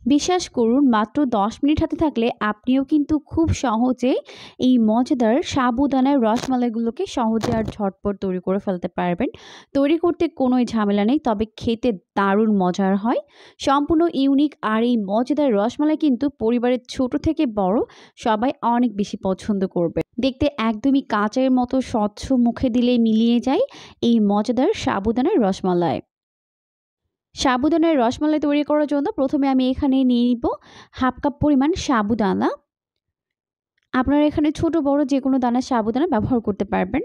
বিশ্বাস করুন মাত্র ১০ মিনিট হাতে থাকলে আপনিও কিন্তু খুব সহজে এই মজাদার সাবুদানার রসমালাইগুলোকে সহজে আর ঝটপট তৈরি করে ফেলতে পারবেন। তৈরি করতে কোনোই ঝামেলা নেই, তবে খেতে দারুণ মজার হয়। সম্পূর্ণ ইউনিক আর এই মজাদার রসমালাই কিন্তু পরিবারের ছোট থেকে বড় সবাই অনেক বেশি পছন্দ করবে। দেখতে একদমই কাঁচের মতো স্বচ্ছ, মুখে দিলে মিলিয়ে যায় এই মজাদার সাবুদানার রসমালাই। সাবুদানার রসমালাই তৈরি করার জন্য প্রথমে আমি এখানে নিয়ে নিব হাফ কাপ পরিমাণ সাবুদানা। আপনারা এখানে ছোট বড় যে কোনো দানার সাবুদানা ব্যবহার করতে পারবেন।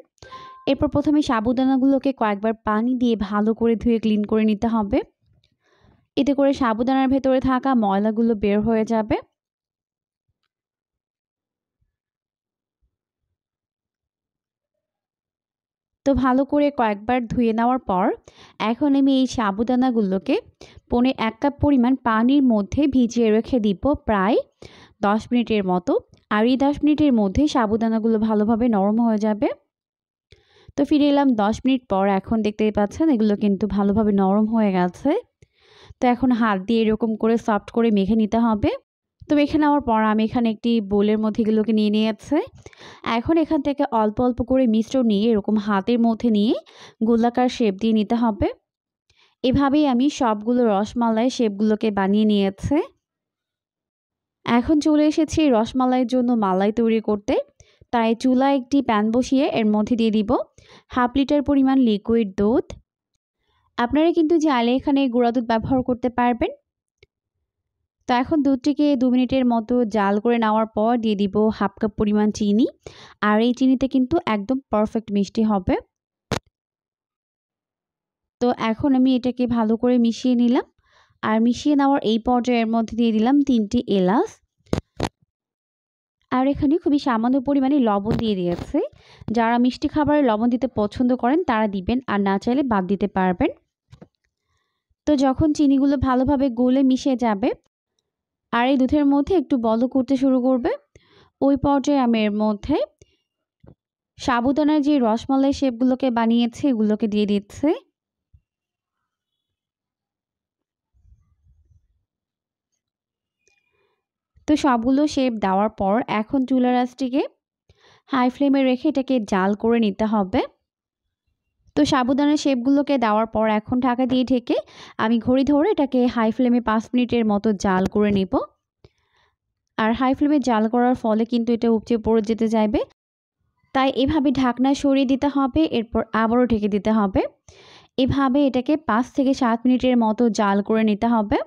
এরপর প্রথমে সাবুদানাগুলোকে কয়েকবার পানি দিয়ে ভালো করে ধুয়ে ক্লিন করে নিতে হবে। এতে করে সাবুদানার ভেতরে থাকা ময়লাগুলো বের হয়ে যাবে। তো ভালো করে কয়েকবার ধুয়ে নেওয়ার পর এখন আমি এই সাবুদানাগুলোকে ১ কাপ পরিমাণ পানির মধ্যে ভিজিয়ে রেখে দিব প্রায় ১০ মিনিটের মতো। আর এই ১০ মিনিটের মধ্যে সাবুদানাগুলো ভালোভাবে নরম হয়ে যাবে। তো ফিরে এলাম ১০ মিনিট পর। এখন দেখতেই পাচ্ছেন এগুলো কিন্তু ভালোভাবে নরম হয়ে গেছে। তো এখন হাত দিয়ে এরকম করে সফট করে মেখে নিতে হবে। তো মেখে নেওয়ার পর আমি এখানে একটি বোলের মধ্যে এগুলোকে নিয়ে নিয়েছি। এখন এখান থেকে অল্প অল্প করে মিশ্রণ নিয়ে এরকম হাতের মধ্যে নিয়ে গোলাকার শেপ দিয়ে নিতে হবে। এভাবেই আমি সবগুলো রসমালাই শেপগুলোকে বানিয়ে নিয়েছি। এখন চলে এসেছি রসমালাইয়ের জন্য মালাই তৈরি করতে। তাই চুলায় একটি প্যান বসিয়ে এর মধ্যে দিয়ে দিব 1/2 লিটার পরিমাণ লিকুইড দুধ। আপনারা কিন্তু চাইলে এখানে গুঁড়া দুধ ব্যবহার করতে পারবেন। তো এখন দুধটিকে 2 মিনিটের মতো জাল করে নেওয়ার পর দিয়ে দিব 1/2 কাপ পরিমাণ চিনি। আর এই চিনিতে কিন্তু একদম পারফেক্ট মিষ্টি হবে। তো এখন আমি এটাকে ভালো করে মিশিয়ে নিলাম। আর মিশিয়ে নেওয়ার এই পর্যায়ের মধ্যে দিয়ে দিলাম 3টি এলাচ। আর এখানে খুবই সামান্য পরিমাণে লবণ দিয়ে দিয়েছি। যারা মিষ্টি খাবারে লবণ দিতে পছন্দ করেন তারা দিবেন, আর না চাইলে বাদ দিতে পারবেন। তো যখন চিনিগুলো ভালোভাবে গলে মিশে যাবে আর এই দুধের মধ্যে একটু বলক উঠতে শুরু করবে, ওই পর্যায়ে আমি এর মধ্যে সাবুদানার যে রসমালাই শেপগুলোকে বানিয়েছি এগুলোকে দিয়ে দিচ্ছি। তো সবগুলো শেপ দেওয়ার পর এখন চুলার আঁচটিকে হাই ফ্লেমে রেখে এটাকে জাল করে নিতে হবে। তো সাবুদানার শেপগুলোকে দেওয়ার পর এখন ঢাকা দিয়ে ঢেকে আমি ঘড়ি ধরে এটাকে হাই ফ্লেমে 5 মিনিটের মতো জাল করে নেব। আর হাই ফ্লেমে জাল করার ফলে কিন্তু এটা উপচে পড়ে যেতে চাইবে, তাই এভাবে ঢাকনা সরিয়ে দিতে হবে। এরপর আবারও ঢেকে দিতে হবে। এভাবে এটাকে 5 থেকে 7 মিনিটের মতো জাল করে নিতে হবে।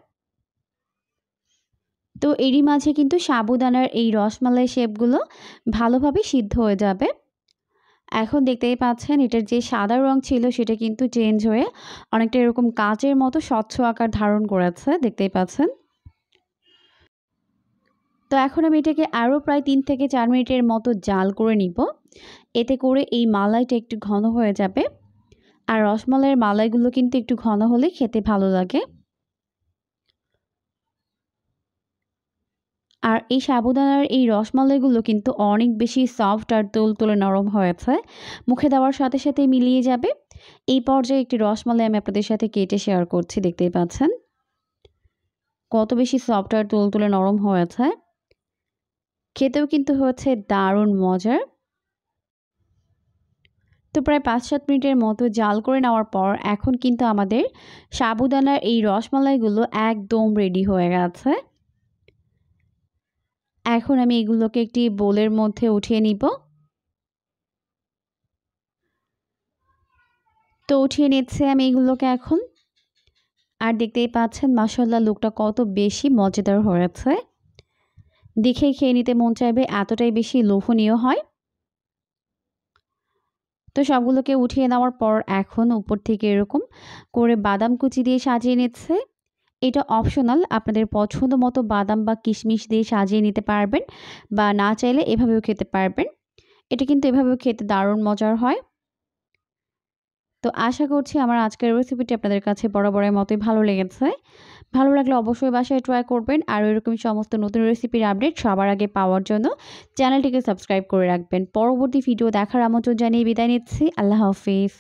তো এরই মাঝে কিন্তু সাবুদানার এই রসমালাই শেপগুলো ভালোভাবে সিদ্ধ হয়ে যাবে। এখন দেখতেই পাচ্ছেন এটার যে সাদা রং ছিল সেটা কিন্তু চেঞ্জ হয়ে অনেকটা এরকম কাচের মতো স্বচ্ছ আকার ধারণ করেছে, দেখতেই পাচ্ছেন। তো এখন আমি এটাকে আরও প্রায় 3 থেকে 4 মিনিটের মতো জাল করে নিব। এতে করে এই মালাইটা একটু ঘন হয়ে যাবে। আর রসমালাইয়ের মালাইগুলো কিন্তু একটু ঘন হলে খেতে ভালো লাগে। আর এই সাবুদানার এই রসমালাইগুলো কিন্তু অনেক বেশি সফট আর তুলতুলে নরম হয়েছে। মুখে দেওয়ার সাথে সাথে মিলিয়ে যাবে। এই পর্যায়ে একটি রসমালাই আমি আপনাদের সাথে কেটে শেয়ার করছি, দেখতেই পাচ্ছেন কত বেশি সফট আর তুলতুলে নরম হয়েছে। খেতেও কিন্তু হচ্ছে দারুণ মজার। তো প্রায় 5-7 মিনিটের মতো জাল করে নেওয়ার পর এখন কিন্তু আমাদের সাবুদানার এই রসমালাইগুলো একদম রেডি হয়ে গেছে। এখন আমি এগুলোকে একটি বোলের মধ্যে উঠিয়ে নিব। তো উঠিয়ে নিচ্ছে আমি এগুলোকে এখন। আর দেখতেই পাচ্ছেন মাশাআল্লাহ লুকটা কত বেশি মজাদার হয়েছে। দেখেই খেয়ে নিতে মন চাইবে, এতটাই বেশি লোভনীয় হয়। তো সবগুলোকে উঠিয়ে নেওয়ার পর এখন উপর থেকে এরকম করে বাদাম কুচি দিয়ে সাজিয়ে নিচ্ছে। এটা অপশনাল, আপনাদের পছন্দ মতো বাদাম বা কিশমিশ দিয়ে সাজিয়ে নিতে পারবেন, বা না চাইলে এভাবেও খেতে পারবেন। এটা কিন্তু এভাবেও খেতে দারুণ মজার হয়। তো আশা করছি আমার আজকের রেসিপিটি আপনাদের কাছে বরাবরের মতোই ভালো লেগেছে। ভালো লাগলে অবশ্যই বাসায় ট্রাই করবেন। আর এরকমই সমস্ত নতুন রেসিপির আপডেট সবার আগে পাওয়ার জন্য চ্যানেলটিকে সাবস্ক্রাইব করে রাখবেন। পরবর্তী ভিডিও দেখার আমন্ত্রণ জানিয়ে বিদায় নিচ্ছি। আল্লাহ হাফেজ।